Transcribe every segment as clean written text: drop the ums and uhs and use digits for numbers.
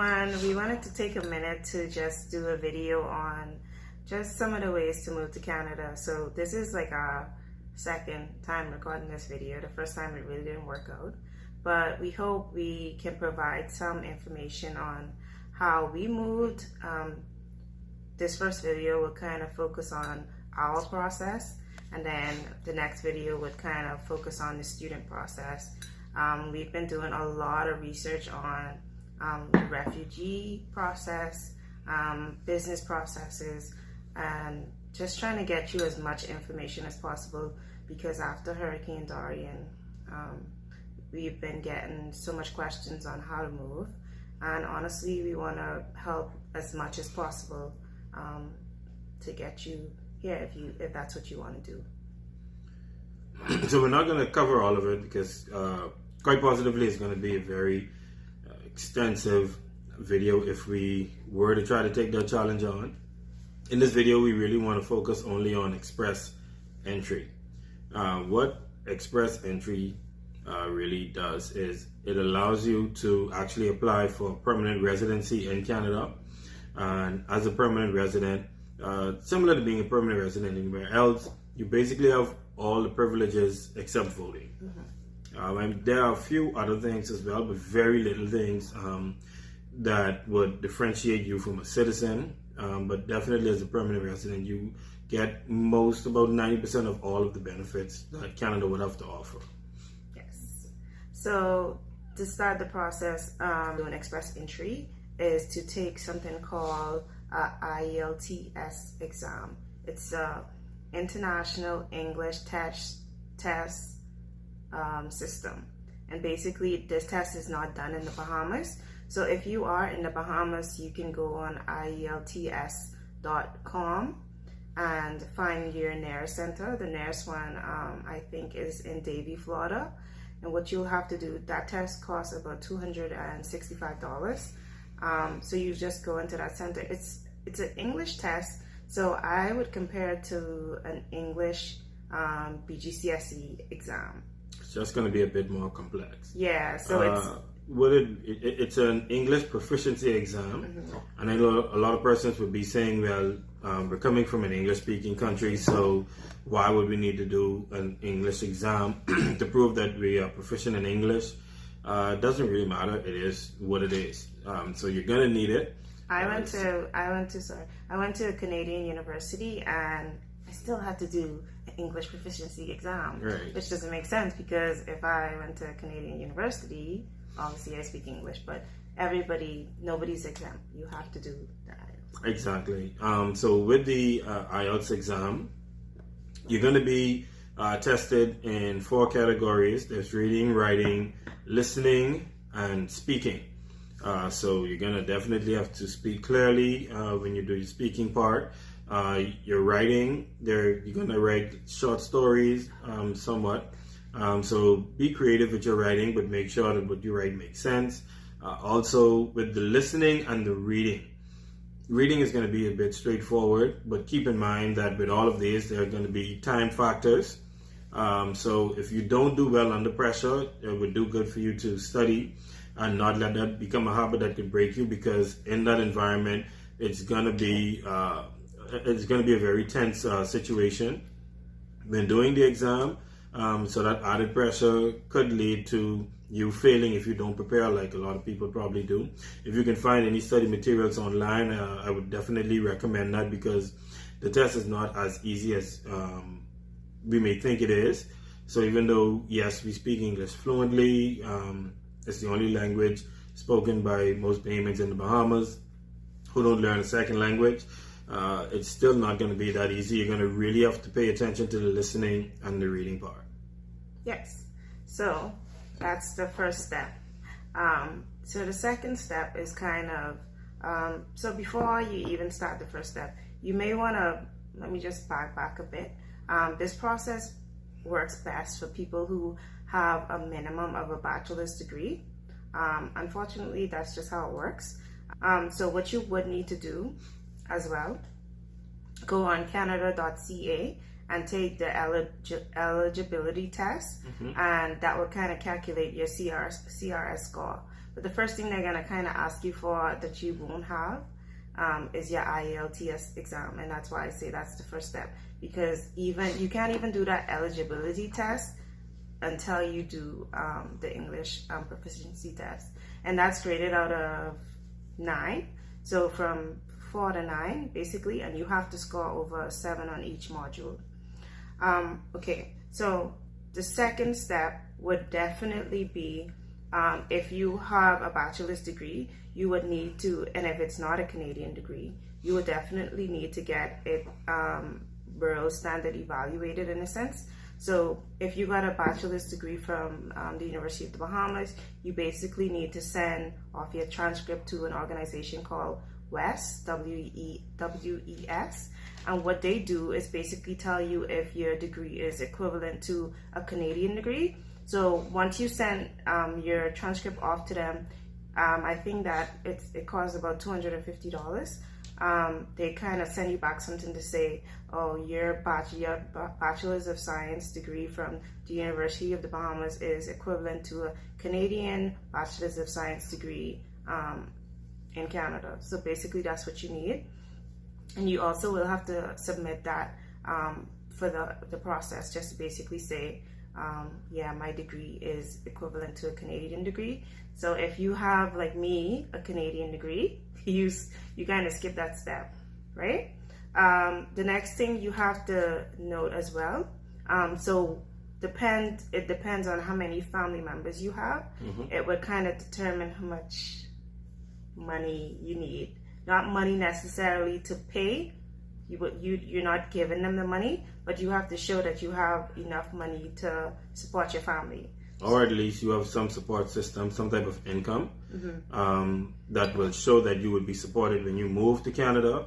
everyone. We wanted to take a minute to just do a video on just some of the ways to move to Canada. So this is like our second time recording this video. The first time it really didn't work out, but we hope we can provide some information on how we moved. This first video will kind of focus on our process, and then the next video would kind of focus on the student process. We've been doing a lot of research on the refugee process, business processes, and just trying to get you as much information as possible, because after Hurricane Dorian, we've been getting so much questions on how to move, and honestly we want to help as much as possible to get you here if that's what you want to do. So we're not going to cover all of it because quite positively it's going to be a very extensive video if we were to try to take that challenge on. In this video we really want to focus only on express entry. What express entry really does is it allows you to actually apply for permanent residency in Canada, and as a permanent resident, similar to being a permanent resident anywhere else, you basically have all the privileges except voting. And there are a few other things as well, but very little things that would differentiate you from a citizen. But definitely as a permanent resident, you get about 90% of all of the benefits that Canada would have to offer. Yes. So to start the process, doing express entry is to take something called IELTS exam. It's a International English Test system, and basically this test is not done in the Bahamas. So if you are in the Bahamas, you can go on IELTS.com and find your nearest center. The nearest one I think is in Davie, Florida, and what you'll have to do, that test costs about $265. So you just go into that center. It's an English test, so I would compare it to an English BGCSE exam. It's just going to be a bit more complex. Yeah, so it's an English proficiency exam, and I know a lot of persons would be saying, well, we're coming from an English-speaking country, so why would we need to do an English exam to prove that we are proficient in English? It doesn't really matter. It is what it is. So you're gonna need it. I went to a Canadian university, and I still had to do an English proficiency exam, right, which doesn't make sense, because if I went to a Canadian university, obviously I speak English, but nobody's exempt. You have to do that. Exactly. So with the IELTS exam, you're going to be tested in 4 categories. There's reading, writing, listening, and speaking. So you're going to definitely have to speak clearly when you do your speaking part. Your writing, you're going to write short stories somewhat. So be creative with your writing, but make sure that what you write makes sense. Also with the listening and the reading. Reading is going to be a bit straightforward, but keep in mind that with all of these, there are going to be time factors. So if you don't do well under pressure, it would do good for you to study and not let that become a habit that could break you, because in that environment, it's going to be a very tense situation when doing the exam. So that added pressure could lead to you failing if you don't prepare, like a lot of people probably do. If you can find any study materials online, I would definitely recommend that, because the test is not as easy as we may think it is. So even though, yes, we speak English fluently, it's the only language spoken by most Bahamians in the Bahamas who don't learn a second language. It's still not going to be that easy. You're going to really have to pay attention to the listening and the reading part. Yes. So that's the first step. So the second step is kind of, so before you even start the first step, you may want to, let me just back a bit. This process works best for people who have a minimum of a bachelor's degree. Unfortunately, that's just how it works. So what you would need to do as well, go on canada.ca and take the eligibility test, and that will kind of calculate your CRS score. But the first thing they're going to kind of ask you for that you won't have is your IELTS exam, and that's why I say that's the first step, because even you can't even do that eligibility test until you do the English proficiency test, and that's graded out of 9, so from 4 to 9 basically, and you have to score over 7 on each module. Okay, so the second step would definitely be if you have a bachelor's degree, you would need to, and if it's not a Canadian degree, you would definitely need to get it Bureau standard evaluated in a sense. So if you got a bachelor's degree from the University of the Bahamas, you basically need to send off your transcript to an organization called WES, W-E-S. And what they do is basically tell you if your degree is equivalent to a Canadian degree. So once you send your transcript off to them, I think that it costs about $250. They kind of send you back something to say, oh, your Bachelor's of Science degree from the University of the Bahamas is equivalent to a Canadian Bachelor's of Science degree in Canada. So basically that's what you need. And you also will have to submit that for the process, just to basically say, yeah, my degree is equivalent to a Canadian degree. So if you have, like me, a Canadian degree, you kind of skip that step, right? The next thing you have to note as well, so it depends on how many family members you have. It would kind of determine how much money you need. Not money necessarily to pay, you're not giving them the money, but you have to show that you have enough money to support your family. Or at least you have some support system, some type of income that will show that you would be supported when you move to Canada.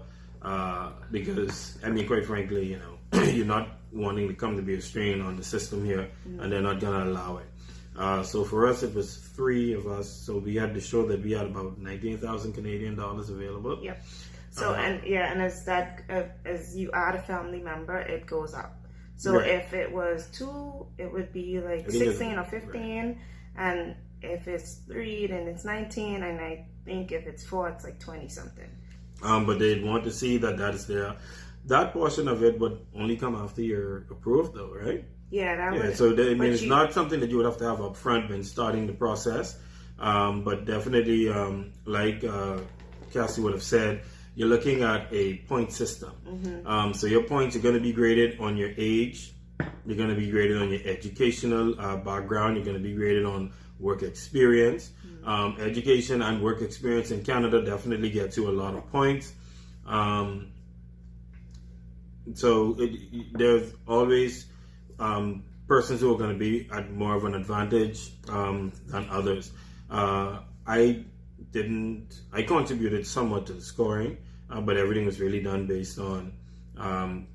Because, I mean, quite frankly, you know, you're not wanting to come to be a strain on the system here, and they're not going to allow it. So for us, it was 3 of us, so we had to show that we had about 19,000 Canadian dollars available. Yep. So and as you add a family member, it goes up. So right. If it was 2, it would be like 16 or 15, right. And if it's 3, then it's 19, and I think if it's 4, it's like 20 something. But they want to see that is there. That portion of it would only come after you're approved, though, right? Yeah, that would. So it's not something that you would have to have up front when starting the process. But definitely, like Cassie would have said, you're looking at a point system. So your points are going to be graded on your age. You're going to be graded on your educational background. You're going to be graded on work experience. Education and work experience in Canada definitely gets you a lot of points. So there's always persons who are going to be at more of an advantage than others. I contributed somewhat to the scoring, but everything was really done based on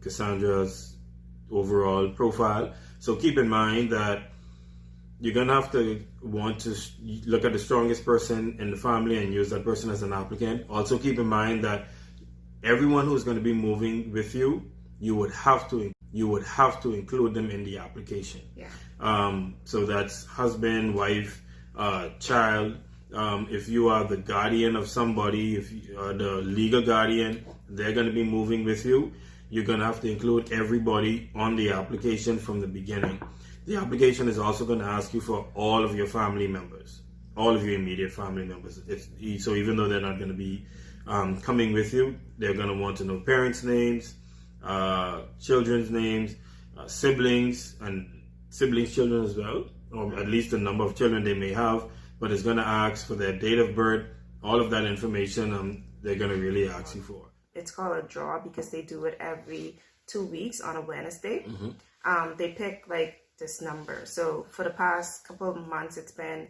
Cassandra's overall profile. So keep in mind that you're going to have to want to look at the strongest person in the family and use that person as an applicant. Also keep in mind that everyone who's going to be moving with you, you would have to include them in the application. Yeah. So that's husband, wife, child. If you are the guardian of somebody, if you are the legal guardian, they're going to be moving with you. You're going to have to include everybody on the application from the beginning. The application is also going to ask you for all of your family members, all of your immediate family members. So even though they're not going to be coming with you, they're going to want to know parents' names, children's names, siblings, and siblings' children as well, or at least the number of children they may have. But it's going to ask for their date of birth, all of that information they're going to really ask you for. It's called a draw because they do it every 2 weeks on a Wednesday. They pick like this number. So for the past couple of months, it's been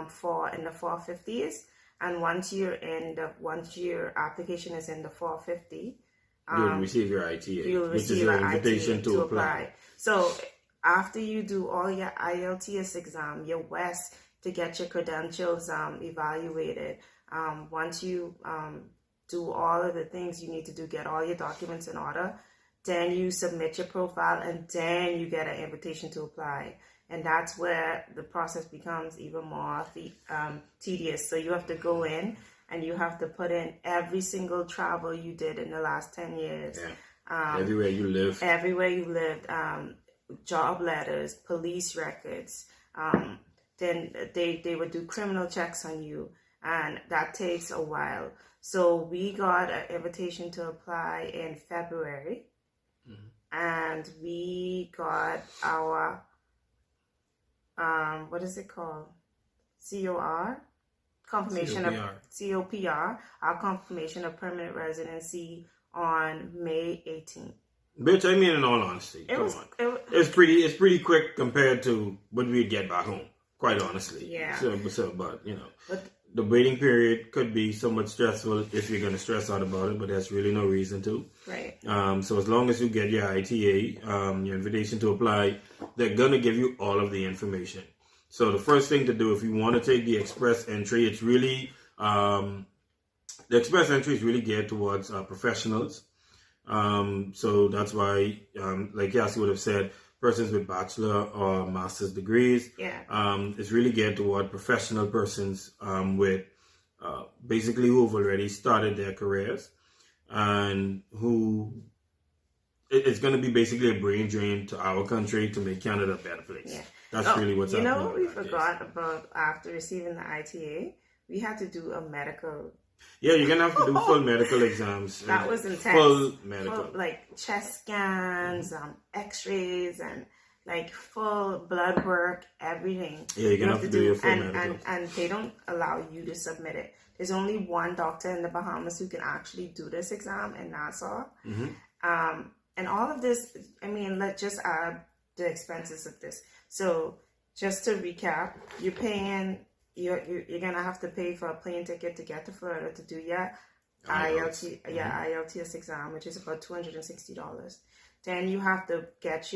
4 in the 450s. And once your application is in the 450, you'll receive your ITA, you'll which is receive your an invitation ITA to apply. So after you do all your IELTS exam, your WES to get your credentials evaluated, once you do all of the things you need to do, get all your documents in order, then you submit your profile, and then you get an invitation to apply. And that's where the process becomes even more tedious. So you have to go in and you have to put in every single travel you did in the last 10 years. Yeah. Everywhere you live. Everywhere you lived. Job letters, police records. Then they would do criminal checks on you. And that takes a while. So we got an invitation to apply in February. And we got our... what is it called? COR? Confirmation of COPR, our confirmation of permanent residency on May 18th. Bitch, I mean, in all honesty, it's pretty quick compared to what we'd get back home, quite honestly. Yeah. But the waiting period could be somewhat stressful if you're going to stress out about it, but there's really no reason to. Right. So as long as you get your ITA, your invitation to apply, they're going to give you all of the information. So the first thing to do if you want to take the express entry, it's really, the express entry is really geared towards professionals. So that's why, like Yasi would have said, persons with bachelor or master's degrees. Yeah. It's really geared toward professional persons with basically who've already started their careers and who it's going to be basically a brain drain to our country to make Canada a better place. Yeah. That's really what's happening. You know what we forgot about after receiving the ITA? We had to do a medical. Yeah, you're going to have to do full medical exams. That was intense. Full medical. Like chest scans, x-rays, and like full blood work, everything. Yeah, you're going to have to do your full medical. And they don't allow you to submit it. There's only one doctor in the Bahamas who can actually do this exam in Nassau. And all of this, I mean, let's just add the expenses of this. So just to recap, you're paying... You're gonna have to pay for a plane ticket to get to Florida to do your IELTS exam, which is about $260. Then you have to get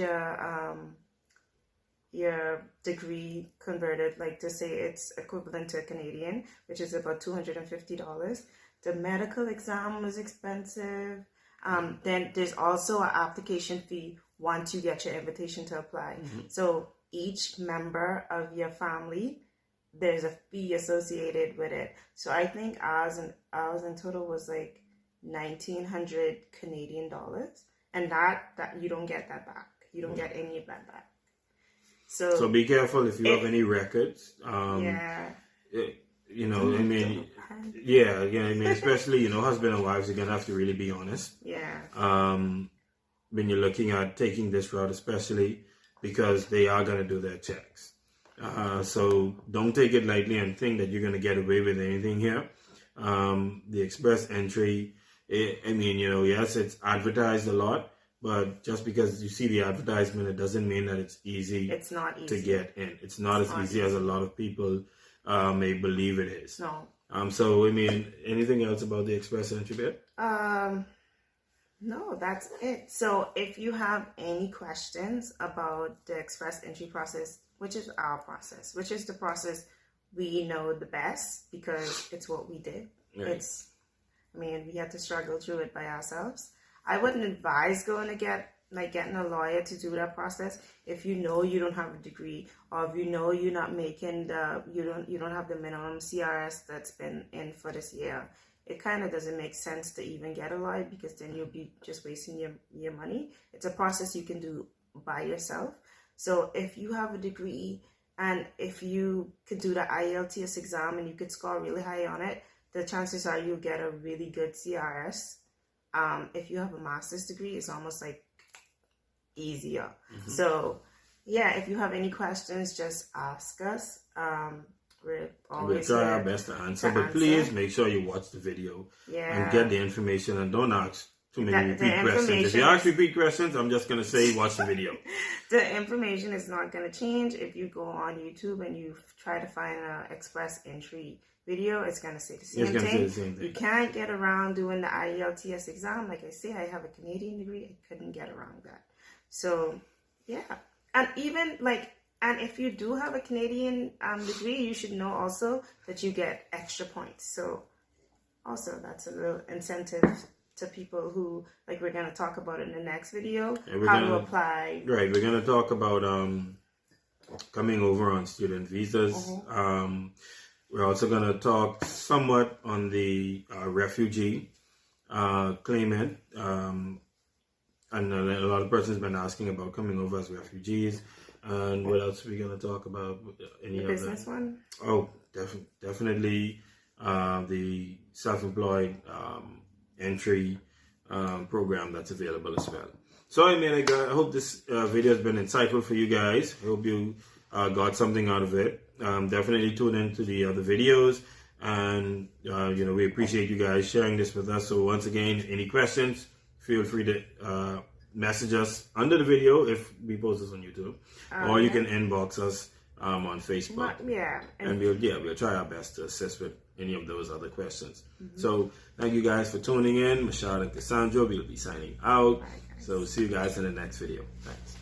your degree converted, like to say it's equivalent to a Canadian, which is about $250. The medical exam was expensive. Then there's also an application fee once you get your invitation to apply. So each member of your family, there's a fee associated with it. So I think ours in total was like 1,900 Canadian dollars, and that you don't get that back. You don't get any of that back. So be careful if you have any records. Yeah. You know, I mean, yeah, I mean, especially, you know, husband and wives, you're gonna have to really be honest. Yeah. When you're looking at taking this route, especially because they are gonna do their checks. So don't take it lightly and think that you're going to get away with anything here. The express entry, I mean, you know, yes, it's advertised a lot, but just because you see the advertisement, it doesn't mean that it's easy. It's not easy to get in. It's not as easy as a lot of people may believe it is. No. So, I mean, anything else about the express entry bit? No, that's it. So if you have any questions about the express entry process, which is our process, which is the process we know the best because it's what we did. Right. We had to struggle through it by ourselves. I wouldn't advise getting a lawyer to do that process if you know you don't have a degree, or if you know you're not making you don't have the minimum CRS that's been in for this year. It kind of doesn't make sense to even get a lawyer because then you'll be just wasting your money. It's a process you can do by yourself. So if you have a degree and if you could do the IELTS exam and you could score really high on it, the chances are you'll get a really good CRS. If you have a master's degree, it's almost like easier. So yeah, if you have any questions, just ask us. We'll try our best to answer, but please make sure you watch the video and get the information, and don't ask too many repeat questions. If you ask repeat questions, I'm just going to say watch the video. The information is not going to change. If you go on YouTube and you try to find an express entry video, it's going to say the same thing. You can't get around doing the IELTS exam. Like I say, I have a Canadian degree. I couldn't get around that. So, yeah. And even and if you do have a Canadian degree, you should know also that you get extra points. So, also, that's a little incentive to people who, like we're going to talk about in the next video, And how to apply. Right, we're going to talk about coming over on student visas. We're also going to talk somewhat on the refugee claimant. And a lot of persons have been asking about coming over as refugees. And what else are we going to talk about? Any The business one? Oh, definitely the self-employed entry program that's available as well. So, I hope this video has been insightful for you guys. I hope you got something out of it. Definitely tune into the other videos. And, we appreciate you guys sharing this with us. So, once again, any questions, feel free to message us under the video if we post this on YouTube. Or you can inbox us on Facebook. And we'll try our best to assist with any of those other questions. So thank you guys for tuning in. Mashad and Cassandra will be signing out. So see you guys in the next video. Thanks.